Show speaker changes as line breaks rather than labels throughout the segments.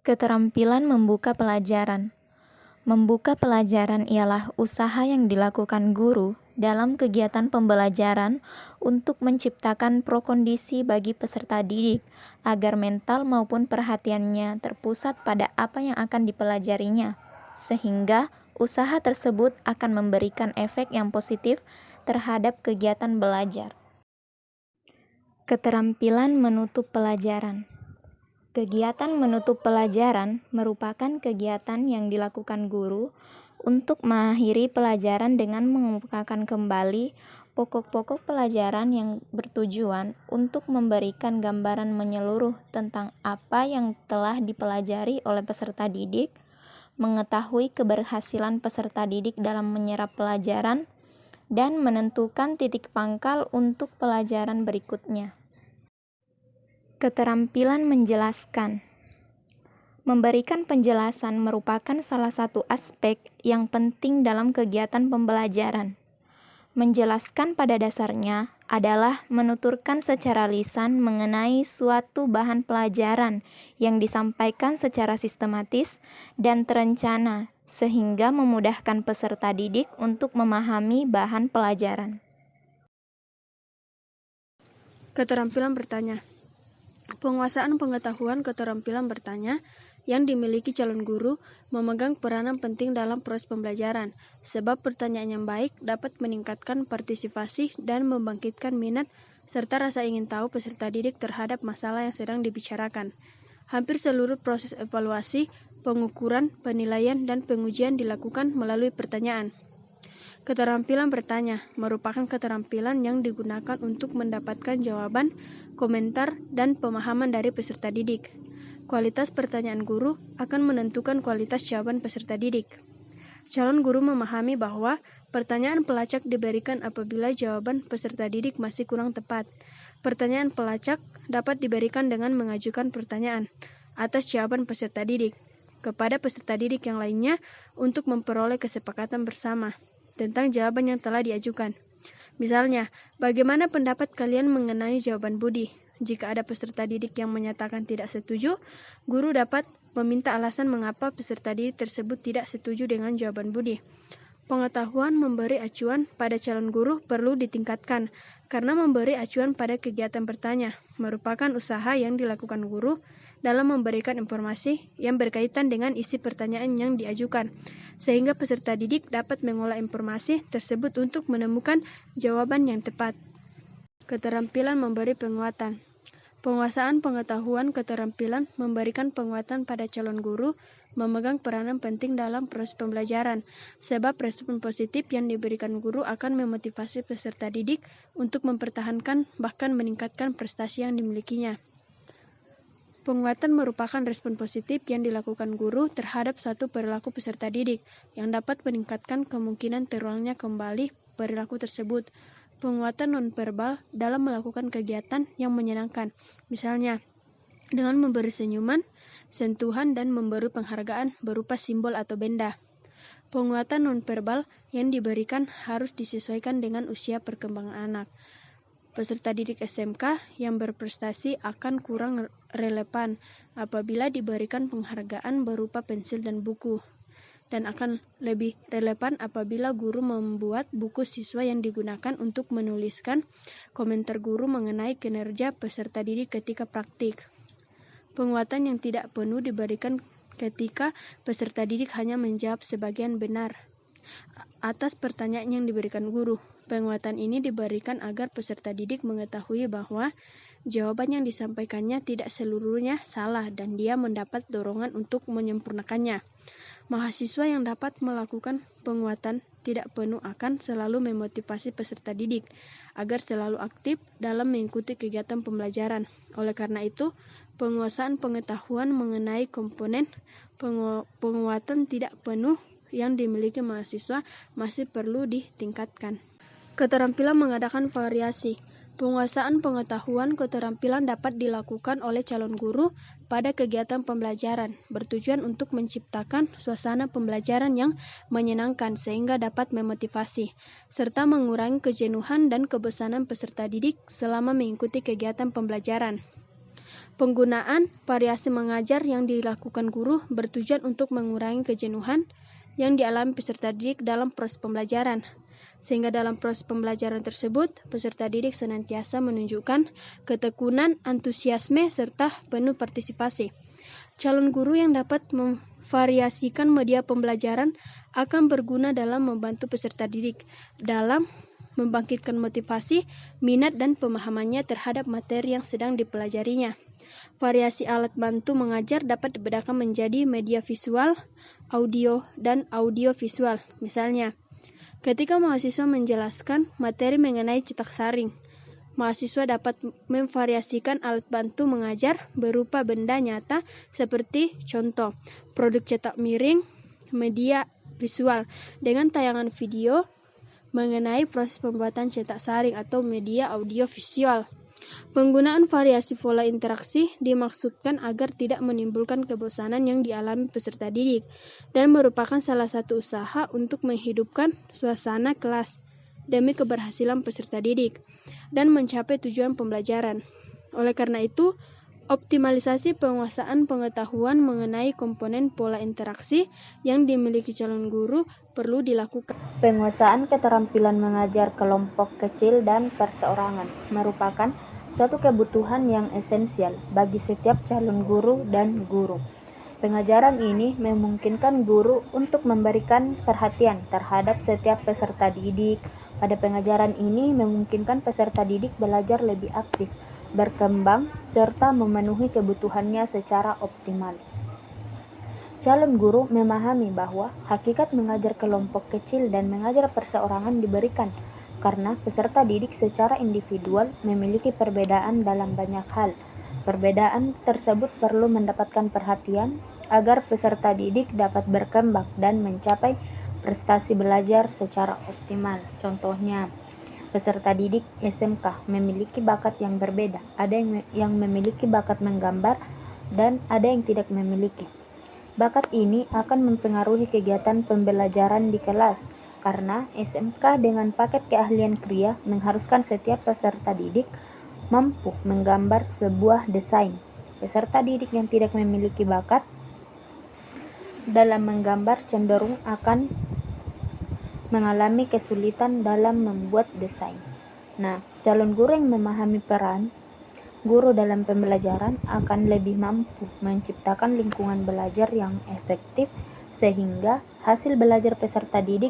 Keterampilan membuka pelajaran. Membuka pelajaran ialah usaha yang dilakukan guru dalam kegiatan pembelajaran untuk menciptakan prakondisi bagi peserta didik agar mental maupun perhatiannya terpusat pada apa yang akan dipelajarinya, sehingga usaha tersebut akan memberikan efek yang positif terhadap kegiatan belajar. Keterampilan menutup pelajaran. Kegiatan menutup pelajaran merupakan kegiatan yang dilakukan guru untuk mengakhiri pelajaran dengan mengemukakan kembali pokok-pokok pelajaran yang bertujuan untuk memberikan gambaran menyeluruh tentang apa yang telah dipelajari oleh peserta didik, mengetahui keberhasilan peserta didik dalam menyerap pelajaran, dan menentukan titik pangkal untuk pelajaran berikutnya. Keterampilan menjelaskan. Memberikan penjelasan merupakan salah satu aspek yang penting dalam kegiatan pembelajaran. Menjelaskan pada dasarnya adalah menuturkan secara lisan mengenai suatu bahan pelajaran yang disampaikan secara sistematis dan terencana, sehingga memudahkan peserta didik untuk memahami bahan pelajaran.
Keterampilan bertanya. Penguasaan pengetahuan keterampilan bertanya yang dimiliki calon guru memegang peranan penting dalam proses pembelajaran, sebab pertanyaan yang baik dapat meningkatkan partisipasi dan membangkitkan minat serta rasa ingin tahu peserta didik terhadap masalah yang sedang dibicarakan. Hampir seluruh proses evaluasi, pengukuran, penilaian, dan pengujian dilakukan melalui pertanyaan. Keterampilan bertanya merupakan keterampilan yang digunakan untuk mendapatkan jawaban, komentar, dan pemahaman dari peserta didik. Kualitas pertanyaan guru akan menentukan kualitas jawaban peserta didik. Calon guru memahami bahwa pertanyaan pelacak diberikan apabila jawaban peserta didik masih kurang tepat. Pertanyaan pelacak dapat diberikan dengan mengajukan pertanyaan atas jawaban peserta didik kepada peserta didik yang lainnya untuk memperoleh kesepakatan bersama tentang jawaban yang telah diajukan. Misalnya, bagaimana pendapat kalian mengenai jawaban Budi? Jika ada peserta didik yang menyatakan tidak setuju, guru dapat meminta alasan mengapa peserta didik tersebut tidak setuju dengan jawaban Budi. Pengetahuan memberi acuan pada calon guru perlu ditingkatkan, karena memberi acuan pada kegiatan bertanya merupakan usaha yang dilakukan guru dalam memberikan informasi yang berkaitan dengan isi pertanyaan yang diajukan, sehingga peserta didik dapat mengolah informasi tersebut untuk menemukan jawaban yang tepat. Keterampilan memberi penguatan. Penguasaan pengetahuan keterampilan memberikan penguatan pada calon guru memegang peranan penting dalam proses pembelajaran, sebab respon positif yang diberikan guru akan memotivasi peserta didik untuk mempertahankan bahkan meningkatkan prestasi yang dimilikinya. Penguatan merupakan respon positif yang dilakukan guru terhadap suatu perilaku peserta didik yang dapat meningkatkan kemungkinan terulangnya kembali perilaku tersebut. Penguatan nonverbal dalam melakukan kegiatan yang menyenangkan, misalnya dengan memberi senyuman, sentuhan, dan memberi penghargaan berupa simbol atau benda. Penguatan nonverbal yang diberikan harus disesuaikan dengan usia perkembangan anak. Peserta didik SMK yang berprestasi akan kurang relevan apabila diberikan penghargaan berupa pensil dan buku, dan akan lebih relevan apabila guru membuat buku siswa yang digunakan untuk menuliskan komentar guru mengenai kinerja peserta didik ketika praktik. Penguatan yang tidak penuh diberikan ketika peserta didik hanya menjawab sebagian benar atas pertanyaan yang diberikan guru. Penguatan ini diberikan agar peserta didik mengetahui bahwa jawaban yang disampaikannya tidak seluruhnya salah dan dia mendapat dorongan untuk menyempurnakannya. Mahasiswa yang dapat melakukan penguatan tidak penuh akan selalu memotivasi peserta didik agar selalu aktif dalam mengikuti kegiatan pembelajaran. Oleh karena itu, penguasaan pengetahuan mengenai komponen penguatan tidak penuh yang dimiliki mahasiswa masih perlu ditingkatkan. Keterampilan mengadakan variasi. Penguasaan pengetahuan keterampilan dapat dilakukan oleh calon guru pada kegiatan pembelajaran, bertujuan untuk menciptakan suasana pembelajaran yang menyenangkan sehingga dapat memotivasi, serta mengurangi kejenuhan dan kebosanan peserta didik selama mengikuti kegiatan pembelajaran. Penggunaan variasi mengajar yang dilakukan guru bertujuan untuk mengurangi kejenuhan yang dialami peserta didik dalam proses pembelajaran, sehingga dalam proses pembelajaran tersebut, peserta didik senantiasa menunjukkan ketekunan, antusiasme, serta penuh partisipasi. Calon guru yang dapat memvariasikan media pembelajaran akan berguna dalam membantu peserta didik dalam membangkitkan motivasi, minat, dan pemahamannya terhadap materi yang sedang dipelajarinya. Variasi alat bantu mengajar dapat dibedakan menjadi media visual, audio, dan audio-visual. Misalnya, ketika mahasiswa menjelaskan materi mengenai cetak saring, mahasiswa dapat memvariasikan alat bantu mengajar berupa benda nyata seperti contoh, produk cetak miring, media visual, dengan tayangan video mengenai proses pembuatan cetak saring atau media audio-visual. Penggunaan variasi pola interaksi dimaksudkan agar tidak menimbulkan kebosanan yang dialami peserta didik dan merupakan salah satu usaha untuk menghidupkan suasana kelas demi keberhasilan peserta didik dan mencapai tujuan pembelajaran. Oleh karena itu, optimalisasi penguasaan pengetahuan mengenai komponen pola interaksi yang dimiliki calon guru perlu dilakukan.
Penguasaan keterampilan mengajar kelompok kecil dan perseorangan merupakan suatu kebutuhan yang esensial bagi setiap calon guru dan guru. Pengajaran ini memungkinkan guru untuk memberikan perhatian terhadap setiap peserta didik. Pada pengajaran ini memungkinkan peserta didik belajar lebih aktif, berkembang, serta memenuhi kebutuhannya secara optimal. Calon guru memahami bahwa hakikat mengajar kelompok kecil dan mengajar perseorangan diberikan karena peserta didik secara individual memiliki perbedaan dalam banyak hal. Perbedaan tersebut perlu mendapatkan perhatian agar peserta didik dapat berkembang dan mencapai prestasi belajar secara optimal. Contohnya, peserta didik SMK memiliki bakat yang berbeda. Ada yang memiliki bakat menggambar dan ada yang tidak memiliki. Bakat ini akan mempengaruhi kegiatan pembelajaran di kelas karena SMK dengan paket keahlian kriya mengharuskan setiap peserta didik mampu menggambar sebuah desain. Peserta didik yang tidak memiliki bakat dalam menggambar cenderung akan mengalami kesulitan dalam membuat desain. Nah, calon guru yang memahami peran guru dalam pembelajaran akan lebih mampu menciptakan lingkungan belajar yang efektif sehingga hasil belajar peserta didik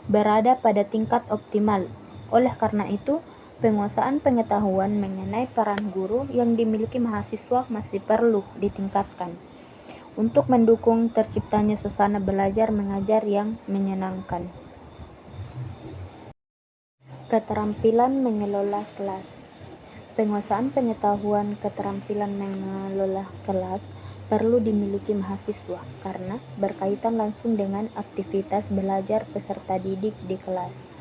berada pada tingkat optimal. Oleh karena itu, penguasaan pengetahuan mengenai peran guru yang dimiliki mahasiswa masih perlu ditingkatkan untuk mendukung terciptanya suasana belajar mengajar yang menyenangkan. Keterampilan mengelola kelas. Penguasaan pengetahuan keterampilan mengelola kelas perlu dimiliki mahasiswa karena berkaitan langsung dengan aktivitas belajar peserta didik di kelas.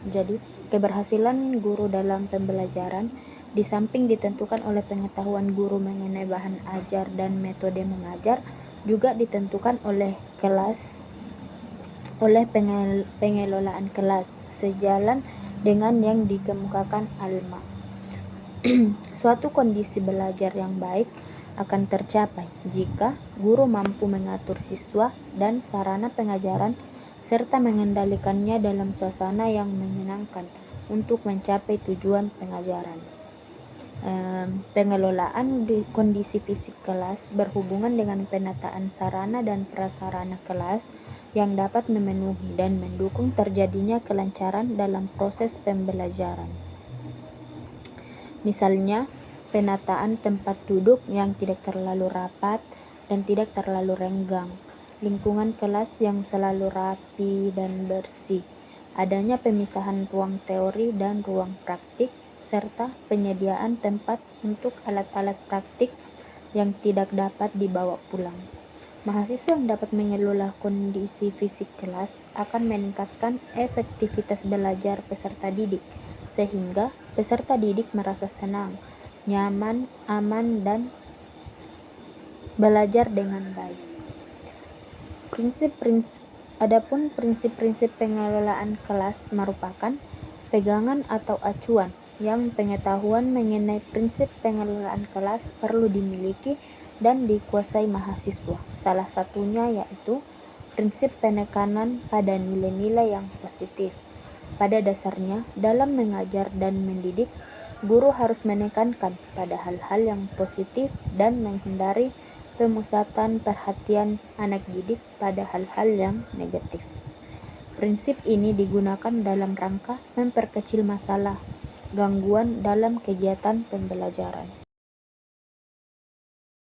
Jadi, keberhasilan guru dalam pembelajaran di samping ditentukan oleh pengetahuan guru mengenai bahan ajar dan metode mengajar, juga ditentukan oleh pengelolaan kelas sejalan dengan yang dikemukakan Alma. Suatu kondisi belajar yang baik akan tercapai jika guru mampu mengatur siswa dan sarana pengajaran serta mengendalikannya dalam suasana yang menyenangkan untuk mencapai tujuan pengajaran. Pengelolaan kondisi fisik kelas berhubungan dengan penataan sarana dan prasarana kelas yang dapat memenuhi dan mendukung terjadinya kelancaran dalam proses pembelajaran. Misalnya, penataan tempat duduk yang tidak terlalu rapat dan tidak terlalu renggang, lingkungan kelas yang selalu rapi dan bersih, adanya pemisahan ruang teori dan ruang praktik, serta penyediaan tempat untuk alat-alat praktik yang tidak dapat dibawa pulang. Mahasiswa yang dapat mengelola kondisi fisik kelas akan meningkatkan efektivitas belajar peserta didik, sehingga peserta didik merasa senang, nyaman, aman, dan belajar dengan baik. Adapun prinsip-prinsip pengelolaan kelas merupakan pegangan atau acuan
yang pengetahuan mengenai prinsip pengelolaan kelas perlu dimiliki dan dikuasai mahasiswa. Salah satunya yaitu prinsip penekanan pada nilai-nilai yang positif. Pada dasarnya, dalam mengajar dan mendidik, guru harus menekankan pada hal-hal yang positif dan menghindari pemusatan perhatian anak didik pada hal-hal yang negatif. Prinsip ini digunakan dalam rangka memperkecil masalah, gangguan dalam kegiatan pembelajaran.